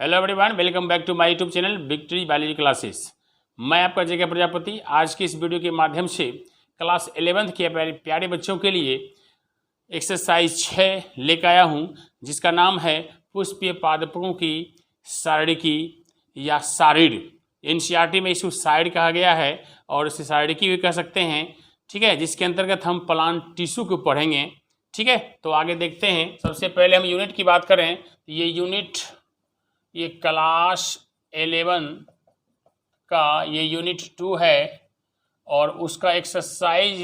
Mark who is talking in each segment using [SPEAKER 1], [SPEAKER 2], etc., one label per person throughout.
[SPEAKER 1] Hello everyone, welcome back to my YouTube channel victory biology classes. मैं आपका जगह प्रजापति आज की इस वीडियो के माध्यम से क्लास 11th के प्यारे बच्चों के लिए एक्सरसाइज 6 लेकर आया हूं, जिसका नाम है पुष्पीय पादपों की सारिकी या सारिड। एनसीईआरटी में इसको सारिड कहा गया है और इसे सारिकी भी कह सकते हैं। ठीक है, जिसके अंतर्गत हम प्लांट टिश्यू को पढ़ेंगे। ठीक है, तो आगे देखते हैं। सबसे पहले हम यूनिट की बात करें, ये यूनिट ये क्लास 11 का ये यूनिट 2 है और उसका एक्सरसाइज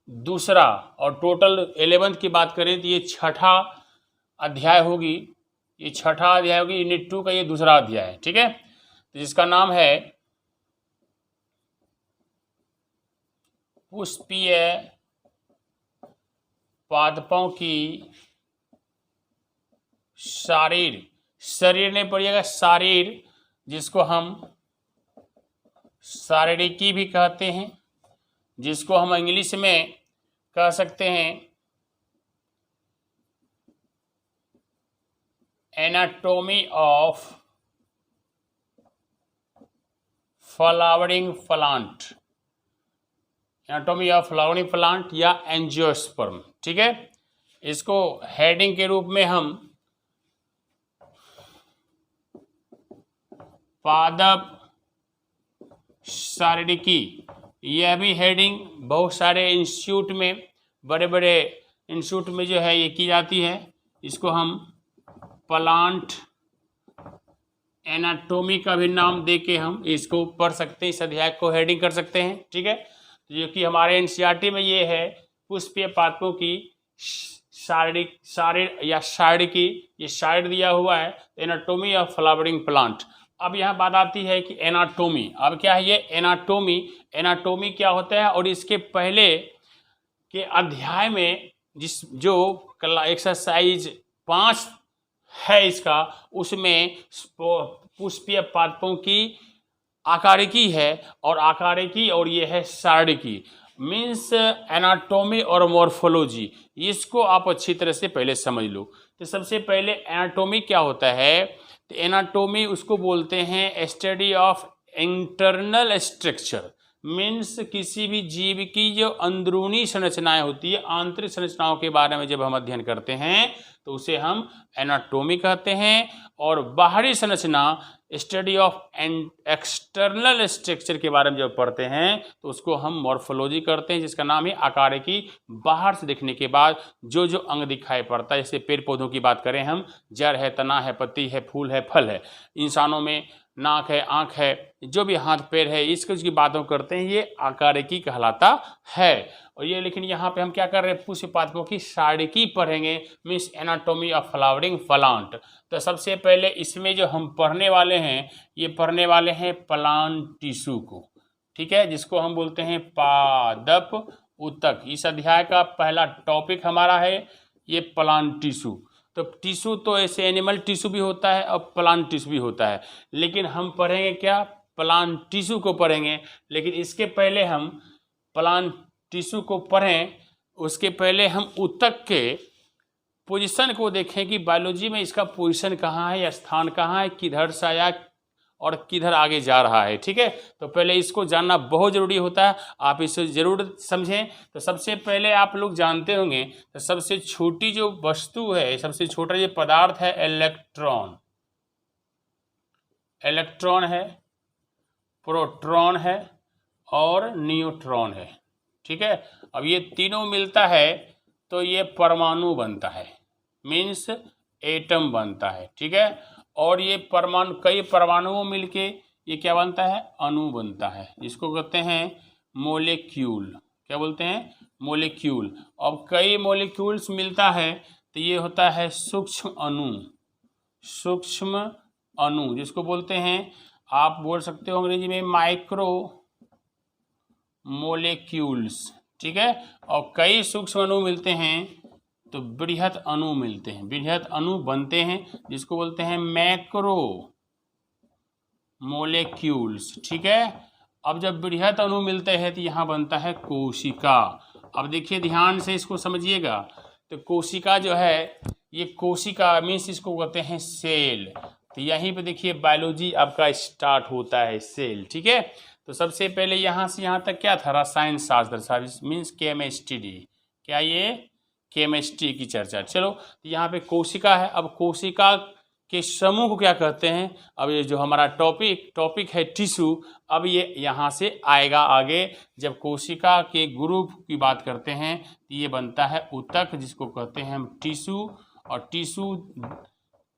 [SPEAKER 1] दूसरा, और टोटल 11th की बात करें तो ये छठा अध्याय होगी। ये छठा अध्याय होगी, यूनिट 2 का ये दूसरा अध्याय है। ठीक है, तो जिसका नाम है पुष्पीय पादपों की शारीर। शरीर नहीं पढ़िएगा, शारीर, जिसको हम शारीरिकी भी कहते हैं, जिसको हम इंग्लिश में कह सकते हैं anatomy of flowering plant, anatomy of flowering plant या एंजियोस्पर्म। ठीक है, इसको हेडिंग के रूप में हम पादप शारीरिकी, यह भी हेडिंग बहुत सारे इंस्टीट्यूट में, बड़े बड़े इंस्टीट्यूट में जो है ये की जाती है। इसको हम प्लांट एनाटॉमी का भी नाम दे के हम इसको पढ़ सकते हैं, इस अध्याय को हेडिंग कर सकते हैं। ठीक है, जो कि हमारे एनसीईआरटी में ये है पुष्पीय पादपों की शारीरिक शारीर या शारीरिकी, ये शारीर दिया हुआ है, एनाटॉमी ऑफ फ्लावरिंग प्लांट। अब यहाँ बात आती है कि एनाटॉमी, अब क्या है ये एनाटॉमी, एनाटॉमी क्या होता है। और इसके पहले के अध्याय में जो एक्सरसाइज 5 है इसका, उसमें पुष्पीय पादपों की आकारिकी है और आकारिकी, और ये है शारीरिकी, मीन्स एनाटॉमी और मॉर्फोलॉजी। इसको आप अच्छी तरह से पहले समझ लो। तो सबसे पहले एनाटॉमी क्या होता है, तो एनाटॉमी उसको बोलते हैं study of internal structure, means किसी भी जीव की जो अंदरूनी संरचनाएं होती है, आंतरिक संरचनाओं के बारे में जब हम अध्ययन करते हैं तो उसे हम एनाटॉमी कहते हैं। और बाहरी संरचना, स्टडी ऑफ एक्सटर्नल स्ट्रक्चर के बारे में जब पढ़ते हैं तो उसको हम मॉर्फोलॉजी करते हैं, जिसका नाम है आकारिकी। बाहर से देखने के बाद जो जो अंग दिखाई पड़ता है, जैसे पेड़ पौधों की बात करें हम, जड़ है, तना है, पत्ती है, फूल है, फल है, इंसानों में नाक है, आँख है, जो भी हाथ पैर है, इसकी बातों करते हैं, ये आकारिकी कहलाता है। और ये लेकिन यहाँ पे हम क्या कर रहे हैं, पुष्पीय पादपों की शारीरिकी पढ़ेंगे, means anatomy of flowering plant. तो सबसे पहले इसमें जो हम पढ़ने वाले हैं, ये पढ़ने वाले हैं प्लांट टिश्यू को। ठीक है, जिसको हम बोलते हैं पादप ऊतक। इस अध्याय का पहला टॉपिक हमारा है ये प्लांट टिश्यू। तो टिश्यू तो ऐसे एनिमल टिश्यू भी होता है और प्लांट टिश्यू भी होता है, लेकिन हम पढ़ेंगे क्या, प्लांट टिश्यू को पढ़ेंगे। लेकिन इसके पहले हम प्लांट टिश्यू को पढ़ें, उसके पहले हम ऊतक के पोजीशन को देखें कि बायोलॉजी में इसका पोजीशन कहाँ है या स्थान कहाँ है, किधर से आया और किधर आगे जा रहा है। ठीक है, तो पहले इसको जानना बहुत ज़रूरी होता है, आप इसे ज़रूर समझें। तो सबसे पहले आप लोग जानते होंगे, तो सबसे छोटी जो वस्तु है, सबसे छोटा ये पदार्थ है इलेक्ट्रॉन। इलेक्ट्रॉन है, प्रोटॉन है और न्यूट्रॉन है। ठीक है, अब ये तीनों मिलता है तो ये परमाणु बनता है, मीन्स एटम बनता है। ठीक है, और ये परमाणु, कई परमाणुओं मिलके ये क्या बनता है, अणु बनता है, जिसको कहते हैं मोलेक्यूल। क्या बोलते हैं, मोलेक्यूल। अब कई मोलेक्यूल्स मिलता है तो ये होता है सूक्ष्म अणु। सूक्ष्म अणु जिसको बोलते हैं, आप बोल सकते हो अंग्रेजी में माइक्रो मोलेक्यूल्स। ठीक है, और कई सूक्ष्म अणु मिलते हैं तो बृहत अणु मिलते हैं, बृहत अणु बनते हैं, जिसको बोलते हैं मैक्रो मोलेक्यूल्स। ठीक है, अब जब बृहत अणु मिलते हैं तो यहाँ बनता है कोशिका। अब देखिए ध्यान से इसको समझिएगा, तो कोशिका जो है, ये कोशिका मीन्स इसको कहते हैं सेल। तो यहीं पे देखिए बायोलॉजी आपका स्टार्ट होता है, सेल। ठीक है, तो सबसे पहले यहाँ से यहाँ तक क्या था, रसायन शास्त्र, मीन्स केमिस्ट्री। क्या ये केमिस्ट्री की चर्चा। चलो, तो यहाँ पे कोशिका है। अब कोशिका के समूह को क्या कहते हैं, अब ये जो हमारा टॉपिक है टिश्यू, अब ये यहाँ से आएगा आगे। जब कोशिका के ग्रुप की बात करते हैं तो ये बनता है ऊतक, जिसको कहते हैं हम टिश्यू। और टिश्यू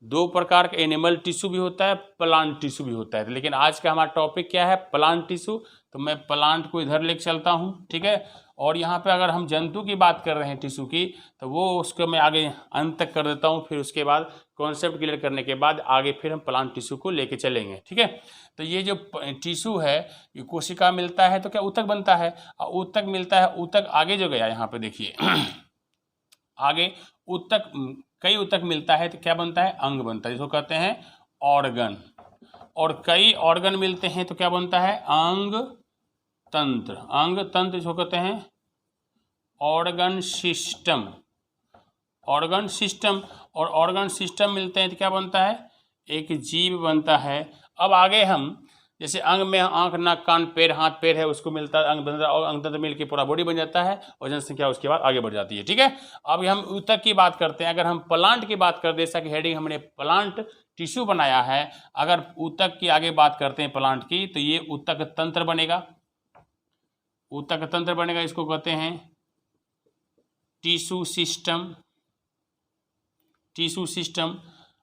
[SPEAKER 1] दो प्रकार का, एनिमल टिश्यू भी होता है, प्लांट टिश्यू भी होता है। लेकिन आज का हमारा टॉपिक क्या है, प्लांट टिश्यू। तो मैं प्लांट को इधर लेके चलता हूँ। ठीक है, और यहाँ पे अगर हम जंतु की बात कर रहे हैं टिश्यू की, तो वो उसको मैं आगे अंत तक कर देता हूँ। फिर उसके बाद कॉन्सेप्ट क्लियर करने के बाद आगे फिर हम प्लांट टिश्यू को लेके चलेंगे। ठीक है, तो ये जो टिश्यू है, ये कोशिका मिलता है तो क्या ऊतक बनता है, और ऊतक मिलता है, ऊतक आगे जो गया यहाँ पे देखिए आगे ऊतक, कई ऊतक मिलता है तो क्या बनता है, अंग बनता है, जिसको कहते हैं ऑर्गन। और कई ऑर्गन मिलते हैं तो क्या बनता है, अंग तंत्र। अंग तंत्र जिसको कहते हैं ऑर्गन सिस्टम। ऑर्गन सिस्टम, और ऑर्गन सिस्टम मिलते हैं तो क्या बनता है, एक जीव बनता है। अब आगे हम जैसे अंग में आंख, नाक, कान, पैर, हाथ पैर है, उसको मिलता है अंग बनता है, और अंग तंत्र मिल के पूरा बॉडी बन जाता है, और जनसंख्या उसके बाद आगे बढ़ जाती है। ठीक है, अब हम ऊतक की बात करते हैं। अगर हम प्लांट की बात करते हैं, जैसा कि हेडिंग हमने प्लांट टिश्यू बनाया है, अगर ऊतक की आगे बात करते हैं प्लांट की, तो ये ऊतक तंत्र बनेगा। ऊतक तंत्र बनेगा, इसको कहते हैं टिश्यू सिस्टम। टिश्यू सिस्टम,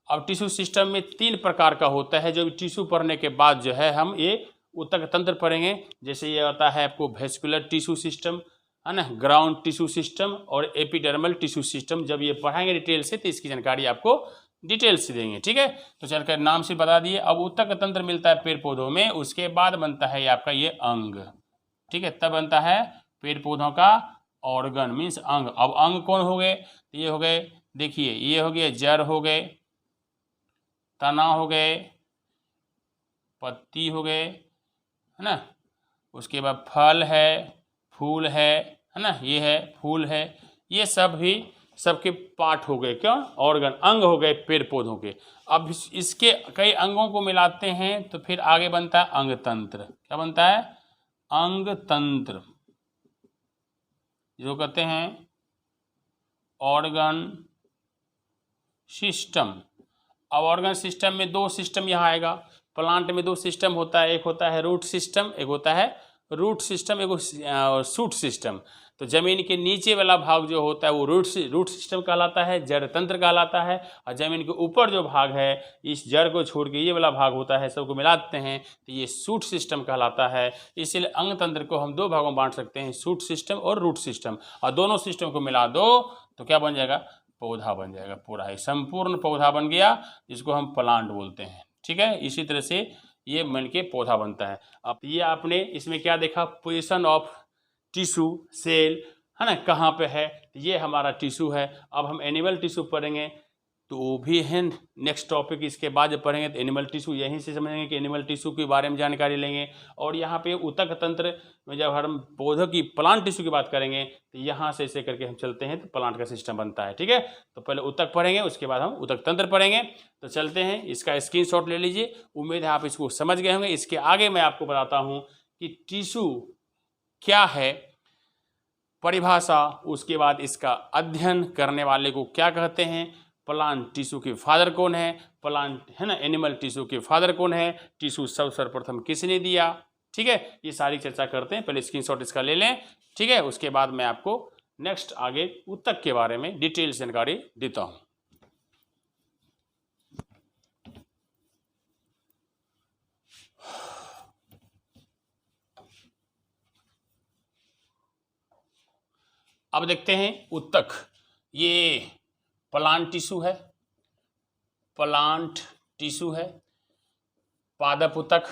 [SPEAKER 1] अब टिश्यू सिस्टम में 3 प्रकार का होता है। जो टिश्यू पढ़ने के बाद जो है हम ये ऊतक तंत्र पढ़ेंगे। जैसे ये आता है आपको वेस्कुलर टिश्यू सिस्टम, है ना, ग्राउंड टिश्यू सिस्टम और एपिडर्मल टिश्यू सिस्टम। जब ये पढ़ाएंगे डिटेल से तो इसकी जानकारी आपको डिटेल से देंगे। ठीक है, तो चलकर नाम से बता दिए। अब ऊतक तंत्र मिलता है पेड़ पौधों में, उसके बाद बनता है आपका ये अंग। ठीक है, तब बनता है पेड़ पौधों का ऑर्गन, मीन्स अंग। अब अंग कौन हो गए, तो ये हो गए, देखिए ये हो गए जड़ हो गए, तना हो गए, पत्ती हो गए, है ना, उसके बाद फल है, फूल है ना, ये है फूल है, ये सब भी सबके पार्ट हो गए, क्यों, ऑर्गन, अंग हो गए पेड़ पौधों के। अब इसके कई अंगों को मिलाते हैं तो फिर आगे बनता है अंग तंत्र। क्या बनता है, अंग तंत्र, जो कहते हैं ऑर्गन सिस्टम। अब ऑर्गन सिस्टम में 2 सिस्टम यहाँ आएगा। प्लांट में 2 सिस्टम होता है, एक होता है रूट सिस्टम, एक होता है रूट सिस्टम, एक शूट सिस्टम। तो जमीन के नीचे वाला भाग जो होता है वो रूट सिस्टम कहलाता है, जड़ तंत्र कहलाता है। और जमीन के ऊपर जो भाग है, इस जड़ को छोड़ के ये वाला भाग होता है, सबको मिलाते हैं तो ये शूट सिस्टम कहलाता है। इसलिए अंग तंत्र को हम 2 भागों में बांट सकते हैं, शूट सिस्टम और रूट सिस्टम। और दोनों सिस्टम को मिला दो तो क्या बन जाएगा, पौधा बन जाएगा, पूरा एक संपूर्ण पौधा बन गया, जिसको हम प्लांट बोलते हैं। ठीक है, इसी तरह से ये बन के पौधा बनता है। अब ये आपने इसमें क्या देखा, पोजीशन ऑफ टिश्यू सेल, है ना, कहाँ पे है, ये हमारा टिश्यू है। अब हम एनिमल टिश्यू पढ़ेंगे तो वो भी है नेक्स्ट टॉपिक। इसके बाद जब पढ़ेंगे तो एनिमल टिश्यू यहीं से समझेंगे कि एनिमल टिश्यू के बारे में जानकारी लेंगे। और यहाँ पे ऊतक तंत्र में जब हम पौधों की प्लांट टिश्यू की बात करेंगे तो यहाँ से ऐसे करके हम चलते हैं तो प्लांट का सिस्टम बनता है। ठीक है, तो पहले ऊतक पढ़ेंगे, उसके बाद हम ऊतक तंत्र पढ़ेंगे। तो चलते हैं, इसका स्क्रीनशॉट ले लीजिए। उम्मीद है आप इसको समझ गए होंगे। इसके आगे मैं आपको बताता हूँ कि टिश्यू क्या है, परिभाषा, उसके बाद इसका अध्ययन करने वाले को क्या कहते हैं, प्लांट टिश्यू के फादर कौन है, प्लांट है ना, एनिमल टिश्यू के फादर कौन है, टिश्यू सर्वप्रथम किसने दिया। ठीक है, ये सारी चर्चा करते हैं। पहले स्क्रीनशॉट इसका ले लें। ठीक है, उसके बाद मैं आपको नेक्स्ट आगे ऊतक के बारे में डिटेल जानकारी देता हूँ। अब देखते हैं ऊतक, ये प्लांट टिश्यू है, प्लांट टिश्यू है, पादप ऊतक।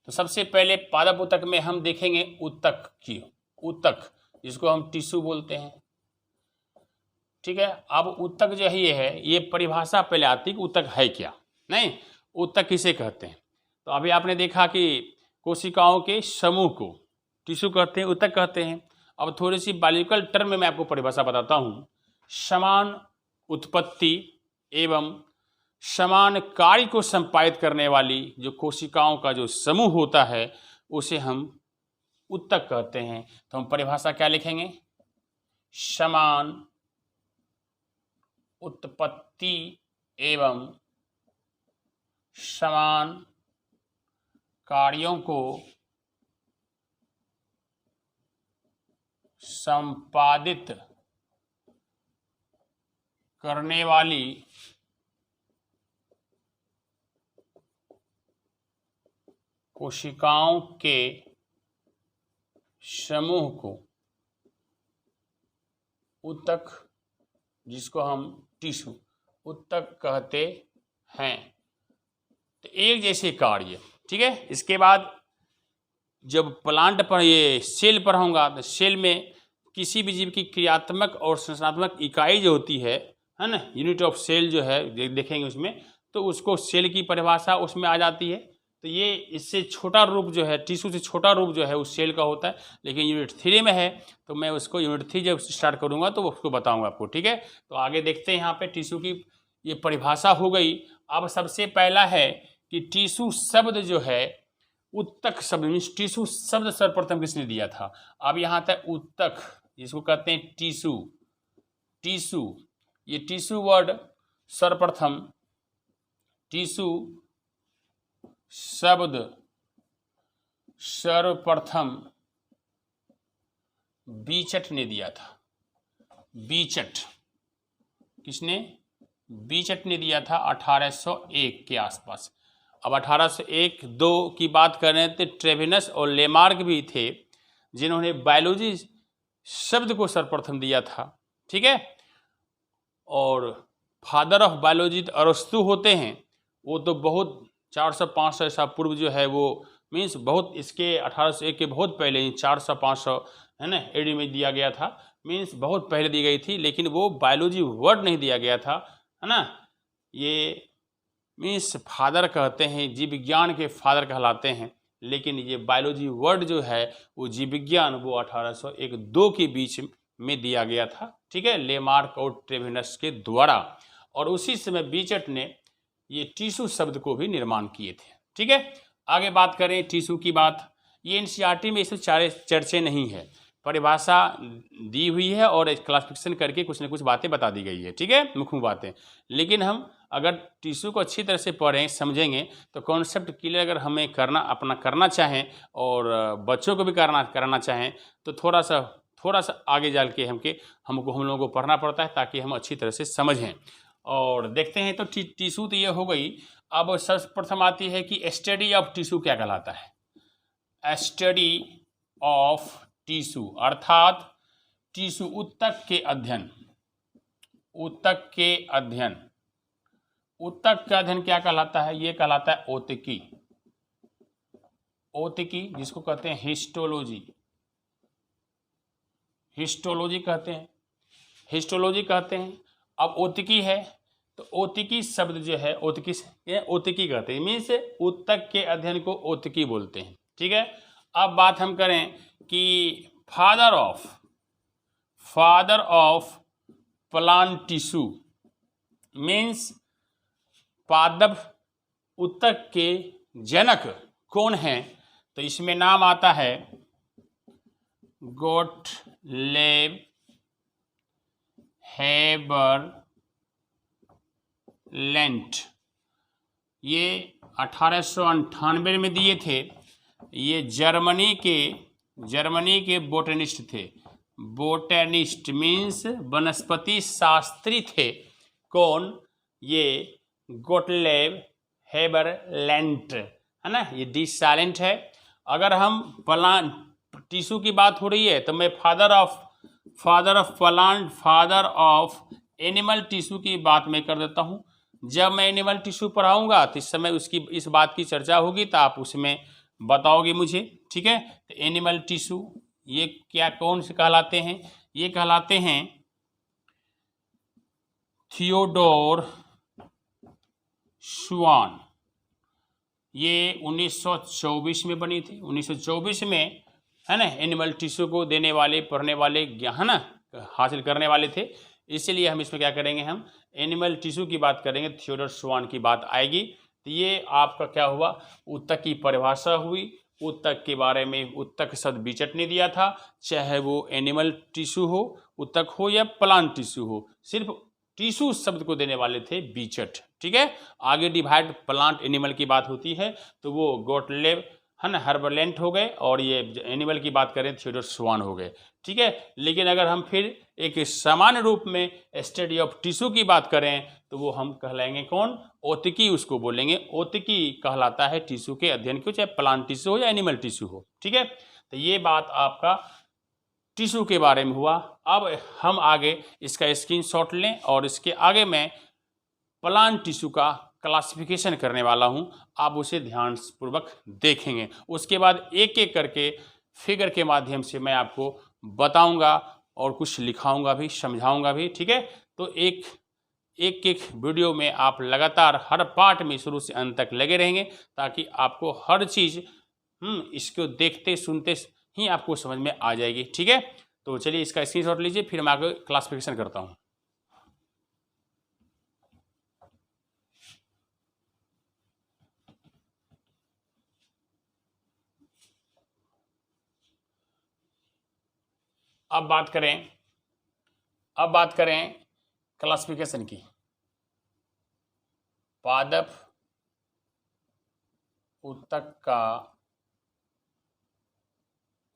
[SPEAKER 1] तो सबसे पहले पादप ऊतक में हम देखेंगे ऊतक की, ऊतक जिसको हम टिश्यू बोलते हैं। ठीक है, अब ऊतक जो है ये परिभाषा पहले आती कि ऊतक है क्या, नहीं ऊतक किसे कहते हैं। तो अभी आपने देखा कि कोशिकाओं के समूह को टिश्यू कहते हैं, ऊतक कहते हैं। अब थोड़ी सी बायोलॉजिकल टर्म में मैं आपको परिभाषा बताता हूँ। समान उत्पत्ति एवं समान कार्य को संपादित करने वाली जो कोशिकाओं का जो समूह होता है उसे हम उत्तक कहते हैं। तो हम परिभाषा क्या लिखेंगे? समान उत्पत्ति एवं समान कार्यों को संपादित करने वाली कोशिकाओं के समूह को उत्तक, जिसको हम टिश्यू उत्तक कहते हैं। तो एक जैसे कार्य, ठीक है। इसके बाद जब प्लांट पर, ये सेल पर होगा, तो सेल में किसी भी जीव की क्रियात्मक और संरचनात्मक इकाई जो होती है ना, यूनिट ऑफ सेल जो है देखेंगे उसमें, तो उसको सेल की परिभाषा उसमें आ जाती है। तो ये इससे छोटा रूप जो है, टिश्यू से छोटा रूप जो है उस सेल का होता है, लेकिन यूनिट 3 में है, तो मैं उसको यूनिट 3 जब स्टार्ट करूँगा तो उसको बताऊँगा आपको, ठीक है। तो आगे देखते हैं, यहाँ पे टिश्यू की ये परिभाषा हो गई। अब सबसे पहला है कि टिश्यू शब्द जो है, उत्तक शब्द मीन्स टिश्यू शब्द सर्वप्रथम किसने दिया था? अब यहाँ तक उत्तक, जिसको कहते हैं टिश्यू, टिश्यू, ये टिश्यू वर्ड सर्वप्रथम, टिश्यू शब्द सर्वप्रथम बीचट ने दिया था। बीचट किसने? बीचट ने दिया था 1801 के आसपास। अब 1801-2 की बात कर रहे थे, ट्रेविनस और लेमार्क भी थे जिन्होंने बायोलॉजी शब्द को सर्वप्रथम दिया था, ठीक है। और फादर ऑफ बायोलॉजी अरस्तु होते हैं, वो तो बहुत 400-500 ऐसा पूर्व जो है वो मीन्स बहुत इसके 1801 के बहुत पहले ही 400-500 है ना एडी में दिया गया था, मीन्स बहुत पहले दी गई थी, लेकिन वो बायोलॉजी वर्ड नहीं दिया गया था, है ना। ये मीन्स फादर कहते हैं, जीव विज्ञान के फादर कहलाते हैं, लेकिन ये बायोलॉजी वर्ड जो है वो जीव विज्ञान वो 1801-2 के बीच में दिया गया था, ठीक है, लेमार्क और ट्रेविनस के द्वारा। और उसी समय बीचट ने ये टिश्यू शब्द को भी निर्माण किए थे, ठीक है। आगे बात करें टिश्यू की बात, ये एनसीईआरटी में इसमें चर्चे नहीं है, परिभाषा दी हुई है और क्लासिफिकेशन करके कुछ न कुछ बातें बता दी गई है, ठीक है, मुख्य बातें। लेकिन हम अगर टिश्यू को अच्छी तरह से पढ़ें समझेंगे तो कॉन्सेप्ट क्लियर अगर हमें करना चाहें और बच्चों को भी कराना चाहें तो थोड़ा सा आगे जाल के हम लोगों को पढ़ना पड़ता है ताकि हम अच्छी तरह से समझें। और देखते हैं तो टिश्यू तो ये हो गई। अब सर्वप्रथम आती है कि स्टडी ऑफ टिश्यू क्या कहलाता है? स्टडी ऑफ टिश्यू अर्थात टिश्यू उत्तक के अध्ययन, उत्तक के अध्ययन, उत्तक का अध्ययन क्या कहलाता है? ये कहलाता है औतिकी, औतिकी जिसको कहते हैं हिस्टोलॉजी, हिस्टोलॉजी कहते हैं, हिस्टोलॉजी कहते हैं। अब औतिकी है तो औतिकी शब्द जो है औतिकी कहते हैं, मीन्स उत्तक के अध्ययन को औतिकी बोलते हैं, ठीक है। अब बात हम करें कि father of plant tissue means पादप उत्तक के जनक कौन हैं? तो इसमें नाम आता है गोटलेब हेबरलैंड, ये 1898 में दिए थे। ये जर्मनी के बोटनिस्ट थे, बोटनिस्ट मीन्स वनस्पति शास्त्री थे। कौन? ये गोटलेब हेबरलैंड, है ना, ये डी साइलेंट है। अगर हम प्लांट टिश्यू की बात हो रही है तो मैं father of plant, father of animal tissue की बात मैं कर देता हूँ। जब मैं एनिमल टिश्यू पढ़ाऊँगा तो इस समय इस बात की चर्चा होगी तो आप उसमें बताओगे मुझे, ठीक है। तो एनिमल टिश्यू ये कौन से कहलाते हैं? ये कहलाते हैं थियोडोर श्वान, ये 1924 में बनी थी। 1924 में, है ना, एनिमल टिश्यू को देने वाले, पढ़ने वाले, है ना, हासिल करने वाले थे। इसीलिए हम इसमें क्या करेंगे, हम एनिमल टिश्यू की बात करेंगे, थियोडोर स्वान की बात आएगी। तो ये आपका क्या हुआ, ऊतक की परिभाषा हुई, ऊतक के बारे में ऊतक शब्द बीचट ने दिया था, चाहे वो एनिमल टिश्यू हो, ऊतक हो या प्लांट टिश्यू हो, सिर्फ टिश्यू शब्द को देने वाले थे बीचट। ठीक है, आगे डिवाइड प्लांट एनिमल की बात होती है तो वो गोटलेब है ना, हर्बलेंट हो गए, और ये एनिमल की बात करें थियोडोर स्वान हो गए। ठीक है, लेकिन अगर हम फिर एक सामान्य रूप में स्टडी ऑफ टिश्यू की बात करें तो वो हम कहलाएंगे कौन, औतिकी उसको बोलेंगे। औतिकी कहलाता है टिश्यू के अध्ययन को, चाहे प्लांट टिश्यू हो या एनिमल टिश्यू हो। ठीक है, तो ये बात आपका टिश्यू के बारे में हुआ। अब हम आगे इसका स्क्रीनशॉट लें और इसके आगे मैं प्लांट टिश्यू का क्लासिफिकेशन करने वाला हूं, आप उसे ध्यानपूर्वक देखेंगे। उसके बाद एक एक करके फिगर के माध्यम से मैं आपको बताऊंगा और कुछ लिखाऊंगा भी, समझाऊंगा भी। ठीक है, तो एक एक वीडियो में आप लगातार हर पार्ट में शुरू से अंत तक लगे रहेंगे, ताकि आपको हर चीज़ इसको देखते सुनते ही आपको समझ में आ जाएगी। ठीक है, तो चलिए इसका स्क्रीनशॉट लीजिए, फिर मैं आगे क्लासिफिकेशन करता हूँ। अब बात करें क्लासिफिकेशन की। पादप ऊतक का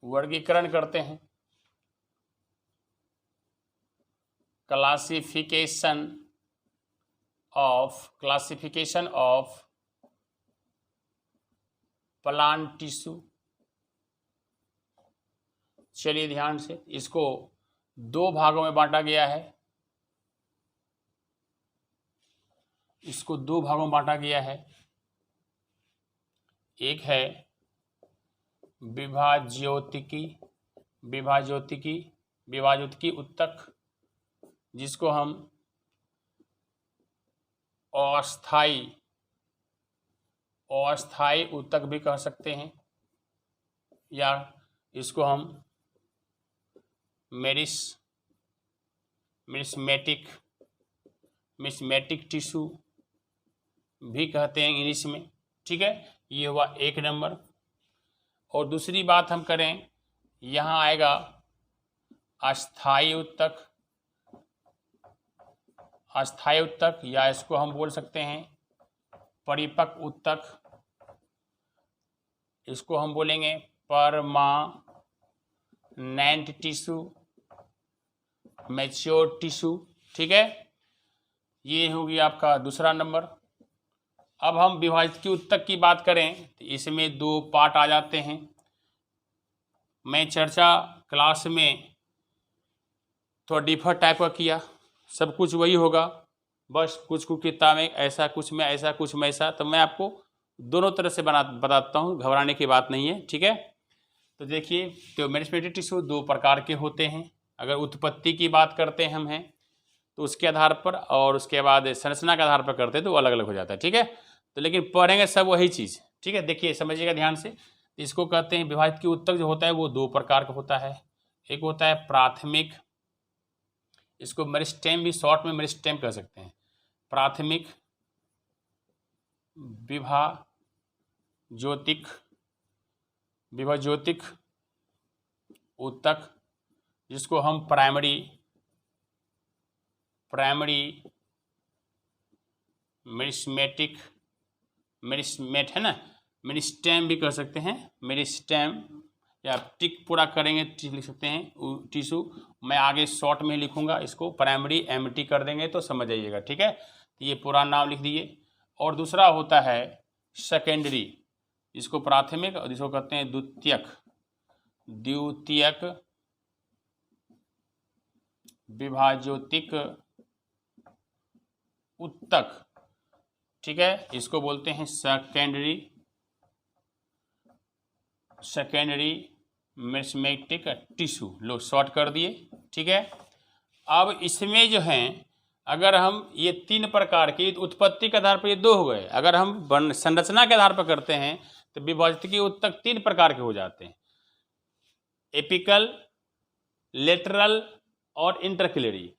[SPEAKER 1] वर्गीकरण करते हैं। Classification of plant tissue. चलिए ध्यान से, इसको दो भागों में बांटा गया है। एक है विभाज्योतिकी ऊतक, जिसको हम अस्थाई ऊतक भी कह सकते हैं, या इसको हम मेरिस्मेटिक टिश्यू भी कहते हैं इंग्लिश में। ठीक है, ये हुआ एक नंबर। और दूसरी बात हम करें, यहाँ आएगा अस्थाई ऊतक, या इसको हम बोल सकते हैं परिपक्व ऊतक, इसको हम बोलेंगे परमानेंट टिश्यू, मैच्योर टिश्यू। ठीक है, ये होगी आपका दूसरा नंबर। अब हम विभाजित ऊतक की बात करें तो इसमें दो पार्ट आ जाते हैं। मैं चर्चा क्लास में थोड़ा डिफर टाइप का किया, सब कुछ वही होगा, बस कुछ किताब में ऐसा, कुछ में ऐसा, कुछ में ऐसा, तो मैं आपको दोनों तरह से बताता हूँ, घबराने की बात नहीं है। ठीक है, तो देखिए, तो मेरिस्मेटिक टिश्यू दो प्रकार के होते हैं। अगर उत्पत्ति की बात करते हैं हम हैं तो उसके आधार पर, और उसके बाद संरचना के आधार पर करते हैं तो अलग अलग हो जाता है। ठीक है, तो लेकिन पढ़ेंगे सब वही चीज़। ठीक है, देखिए समझिएगा ध्यान से। इसको कहते हैं विभाजित ऊतक जो होता है वो दो प्रकार का होता है। एक होता है प्राथमिक, इसको मेरिस्टेम भी शॉर्ट में मेरिस्टेम कह सकते हैं। प्राथमिक विभाज्योतिक ऊतक, जिसको हम प्राइमरी मेरिस्मेट है ना, मेरिस्टेम भी कह सकते हैं। मेरिस्टेम या टिक पूरा करेंगे लिख सकते हैं टिश्यू। मैं आगे शॉर्ट में लिखूंगा, इसको प्राइमरी एमटी कर देंगे तो समझ जाइएगा। ठीक है, तो ये पूरा नाम लिख दिए। और दूसरा होता है सेकेंडरी, इसको प्राथमिक और जिसको कहते हैं द्वितीयक विभाज्योतिक ऊतक। ठीक है, इसको बोलते हैं सेकेंडरी मेरिस्मेटिक टिश्यू। लो शॉर्ट कर दिए। ठीक है, अब इसमें जो हैं, अगर हम ये तीन प्रकार की उत्पत्ति के आधार पर ये दो हो गए, अगर हम संरचना के आधार पर करते हैं तो विभाज्योतिक ऊतक तीन प्रकार के हो जाते हैं, एपिकल, लेटरल और इंटरक्लेरी।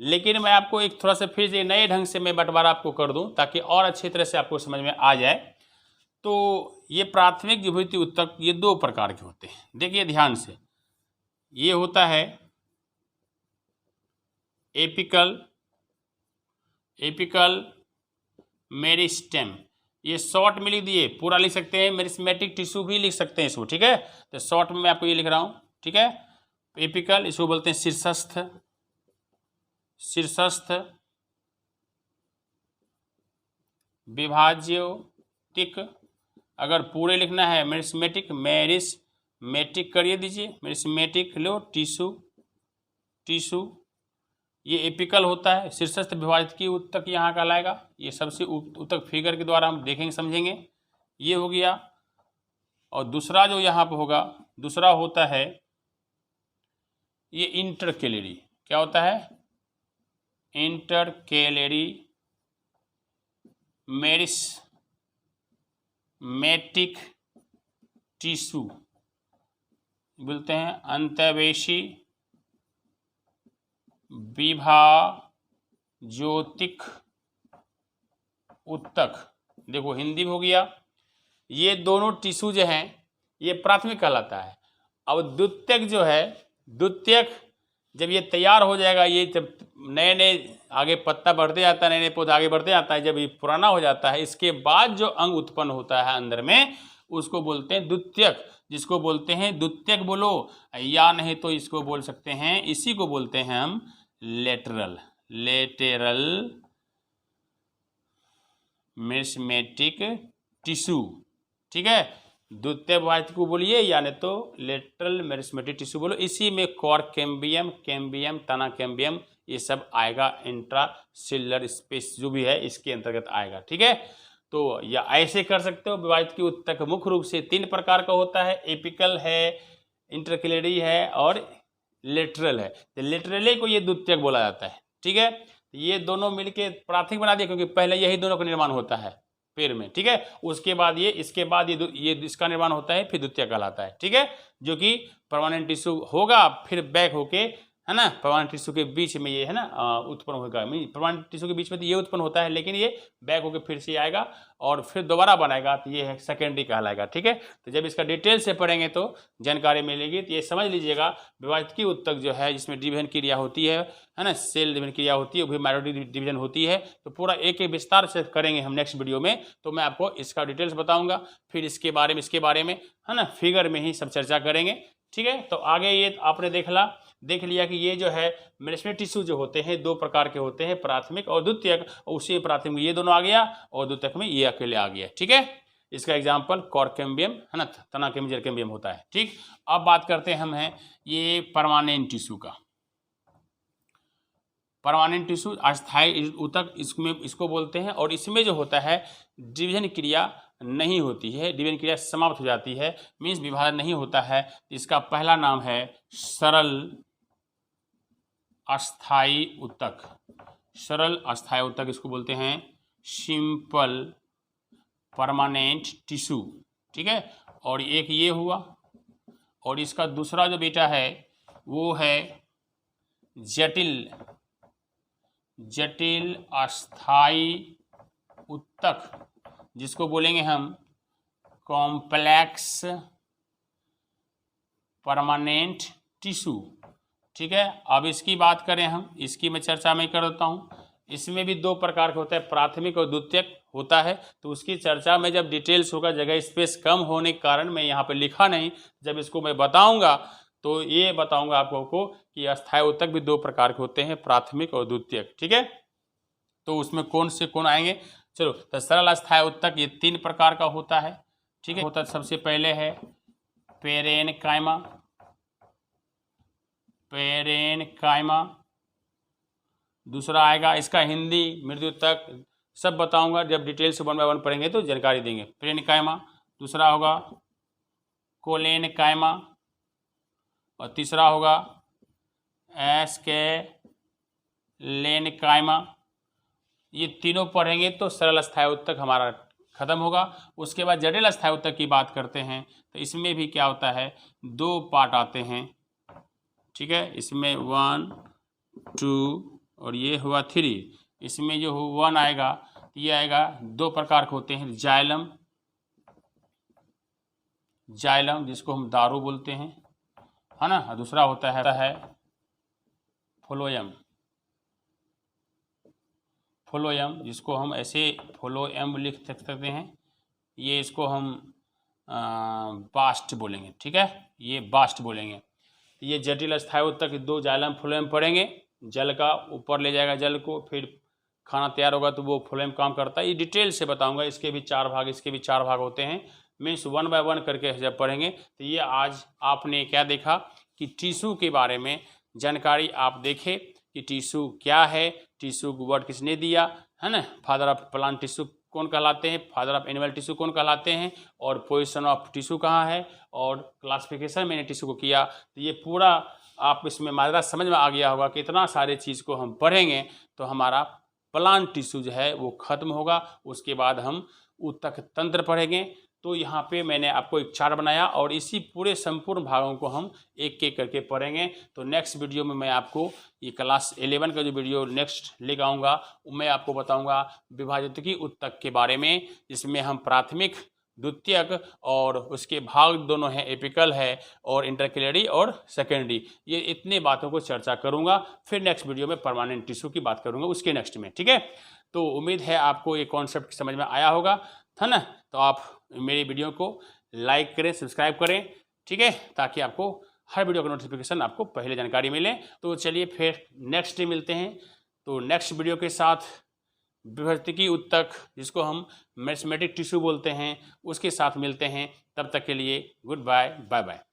[SPEAKER 1] लेकिन मैं आपको एक थोड़ा सा फिर से नए ढंग से मैं बंटवारा आपको कर दूं ताकि और अच्छी तरह से आपको समझ में आ जाए। तो ये प्राथमिक विभूति उत्तक ये दो प्रकार के होते हैं, देखिए ध्यान से। ये होता है एपिकल मेरिस्टेम, ये शॉर्ट में लिख दिए, पूरा लिख सकते हैं, मेरिस्मेटिक टिश्यू भी लिख सकते हैं इसको, ठीक है। तो शॉर्ट में मैं आपको ये लिख रहा हूँ, ठीक है। एपिकल, इसको बोलते हैं शीर्षस्थ विभाज्योतिक। अगर पूरे लिखना है मेरिस्मेटिक करिए दीजिए, मेरिस्मेटिक लो टिश्यू ये एपिकल होता है। शीर्षस्थ विभाजित की उत्तक यहाँ कहलाएगा। ये सबसे उत्तक फिगर के द्वारा हम देखेंगे समझेंगे। ये हो गया। और दूसरा जो यहाँ पर होगा, दूसरा होता है ये इंटरकेलरी। क्या होता है? इंटरकेलरी मेरिस्मेटिक टिश्यू बोलते हैं। अंतःवेशी विभाज्योतिक उत्तक, देखो हिंदी में हो गया। ये दोनों टिश्यू जो हैं ये प्राथमिक कहलाता है। अब द्वितीयक जो है, द्वितीयक जब ये तैयार हो जाएगा, ये जब नए नए आगे पत्ता बढ़ते जाता है, नए नए पौधा आगे बढ़ते जाता है, जब ये पुराना हो जाता है, इसके बाद जो अंग उत्पन्न होता है अंदर में, उसको बोलते हैं द्वितीयक। जिसको बोलते हैं द्वितीयक बोलो, या नहीं तो इसको बोल सकते हैं, इसी को बोलते हैं हम लेटरल मेरिस्मेटिक टिश्यू, ठीक है। द्वितीय विभाजित को बोलिए या नहीं तो लेटरल मेरिस्मेटिक टिश्यू बोलो। इसी में कॉर्क कैम्बियम, तना कैम्बियम ये सब आएगा। इंट्रासेल्युलर स्पेस जो भी है इसके अंतर्गत आएगा, ठीक है। तो या ऐसे कर सकते हो। विभाजित की उत्तक मुख्य रूप से 3 प्रकार का होता है, एपिकल है, इंटरकेलरी है और लेटरल है। तो लेटरली को ये द्वितीयक बोला जाता है, ठीक है। ये दोनों मिलके प्राथमिक बना दिया, क्योंकि पहले यही दोनों का निर्माण होता है पेड़ में, ठीक है। उसके बाद ये, इसके बाद ये इसका निर्माण होता है, फिर द्वितीयक कहलाता है, ठीक है। जो कि परमानेंट टिश्यू होगा, फिर बैक होके, है ना, परमानेंट टिश्यू के बीच में ये, है ना, उत्पन्न होगा। परमानेंट टिश्यू के बीच में तो ये उत्पन्न होता है, लेकिन ये बैक होके फिर से आएगा और फिर दोबारा बनाएगा, तो ये है सेकेंडरी कहलाएगा, ठीक है। तो जब इसका डिटेल से पढ़ेंगे तो जानकारी मिलेगी। तो ये समझ लीजिएगा, विभाजित की उत्तक जो है जिसमें डिवीजन क्रिया होती है ना, सेल डिवीजन क्रिया होती है, वो भी माइटोटिक डिवीजन होती है। तो पूरा एक एक विस्तार से करेंगे हम नेक्स्ट वीडियो में। तो मैं आपको इसका डिटेल्स बताऊंगा, फिर इसके बारे में, है ना, फिगर में ही सब चर्चा करेंगे, ठीक है। तो आगे ये आपने देख लिया कि ये जो है मेरिस्मेटिक टिश्यू जो होते हैं 2 प्रकार के होते हैं, प्राथमिक और द्वितीयक। उसी प्राथमिक में ये दोनों आ गया और द्वितीयक में ये अकेले आ गया, ठीक है। इसका एग्जाम्पल कॉर्क कैम्बियम, है ना, तना कैम्बियम होता है, ठीक। अब बात करते हैं हम हैं ये परमानेंट टिश्यू का। परमानेंट टिश्यू अस्थायी उत्तक इसको बोलते हैं। और इसमें जो होता है डिवीजन क्रिया नहीं होती है, डिवीजन क्रिया समाप्त हो जाती है, मीन्स विभाजन नहीं होता है। इसका पहला नाम है सरल अस्थायी उत्तक। सरल अस्थायी उत्तक इसको बोलते हैं सिंपल परमानेंट टिश्यू, ठीक है। और एक ये हुआ, और इसका दूसरा जो बेटा है वो है जटिल अस्थायी उत्तक, जिसको बोलेंगे हम कॉम्प्लेक्स परमानेंट टिश्यू, ठीक है। अब इसकी बात करें हम, इसकी मैं चर्चा में कर देता हूँ। इसमें भी 2 प्रकार के होते हैं, प्राथमिक और द्वितीयक होता है। तो उसकी चर्चा में जब डिटेल्स होगा, जगह स्पेस कम होने के कारण मैं यहाँ पे लिखा नहीं, जब इसको मैं बताऊँगा तो ये बताऊँगा आपको कि अस्थायी उत्तक भी 2 प्रकार के होते हैं, प्राथमिक और द्वितीयक, ठीक है। तो उसमें कौन से कौन आएंगे, चलो। तो सरल अस्थायी उत्तक ये 3 प्रकार का होता है, ठीक है। होता सबसे पहले है पेरेनकाइमा। दूसरा आएगा, इसका हिंदी मृदुतक सब बताऊंगा, जब डिटेल से 1 बाय 1 पढ़ेंगे तो जानकारी देंगे। पेरेनकाइमा, दूसरा होगा कोलेनकाइमा, और तीसरा होगा एस्केलेनकाइमा। ये तीनों पढ़ेंगे तो सरल अस्थायी उत्तक हमारा खत्म होगा। उसके बाद जटिल अस्थायी उत्तक की बात करते हैं, तो इसमें भी क्या होता है, 2 पार्ट आते हैं, ठीक है। इसमें 1, 2 और ये हुआ 3। इसमें जो 1 आएगा तो ये आएगा, 2 प्रकार के होते हैं, जाइलम, जाइलम जिसको हम दारू बोलते हैं, है ना, और दूसरा होता है फ्लोएम, फ्लोएम जिसको हम ऐसे फ्लोएम लिख सकते हैं। ये इसको हम बास्ट बोलेंगे, ठीक है, ये बास्ट बोलेंगे। ये जटिल स्थायु तक 2 जाइलम फ्लोएम पढ़ेंगे। जल का ऊपर ले जाएगा जल को, फिर खाना तैयार होगा तो वो फ्लोएम काम करता है। ये डिटेल से बताऊंगा, इसके भी 4 भाग, इसके भी 4 भाग होते हैं। मीन्स 1 बाय 1 करके जब पढ़ेंगे तो ये आज आपने क्या देखा कि टिश्यू के बारे में जानकारी आप देखे कि टिश्यू क्या है, टिश्यू को वर्ड किसने दिया, है ना, फादर ऑफ प्लांट टिश्यू कौन कहलाते हैं, फादर ऑफ एनिमल टिश्यू कौन कहलाते हैं, और पोजीशन ऑफ टिश्यू कहाँ है, और क्लासिफिकेशन मैंने टिश्यू को किया। तो ये पूरा आप इसमें माजरा समझ में आ गया होगा कि इतना सारे चीज़ को हम पढ़ेंगे तो हमारा प्लांट टिश्यू जो है वो खत्म होगा। उसके बाद हम ऊतक तंत्र पढ़ेंगे। तो यहाँ पे मैंने आपको एक चार्ट बनाया और इसी पूरे संपूर्ण भागों को हम एक एक करके पढ़ेंगे। तो नेक्स्ट वीडियो में मैं आपको ये क्लास 11 का जो वीडियो नेक्स्ट लेकर आऊँगा मैं आपको बताऊँगा विभाजकीय ऊतक के बारे में, जिसमें हम प्राथमिक, द्वितीयक और उसके भाग दोनों हैं, एपिकल है और इंटरकेलरी और सेकेंडरी। ये इतने बातों को चर्चा करूँगा। फिर नेक्स्ट वीडियो में परमानेंट टिश्यू की बात करूँगा उसके नेक्स्ट में, ठीक है। तो उम्मीद है आपको ये कॉन्सेप्ट समझ में आया होगा, था ना। तो आप मेरी वीडियो को लाइक करें, सब्सक्राइब करें, ठीक है, ताकि आपको हर वीडियो का नोटिफिकेशन आपको पहले जानकारी मिले। तो चलिए फिर नेक्स्ट डे मिलते हैं, तो नेक्स्ट वीडियो के साथ विभाजकीय ऊतक जिसको हम मेरिस्टेमेटिक टिश्यू बोलते हैं उसके साथ मिलते हैं। तब तक के लिए गुड बाय, बाय बाय।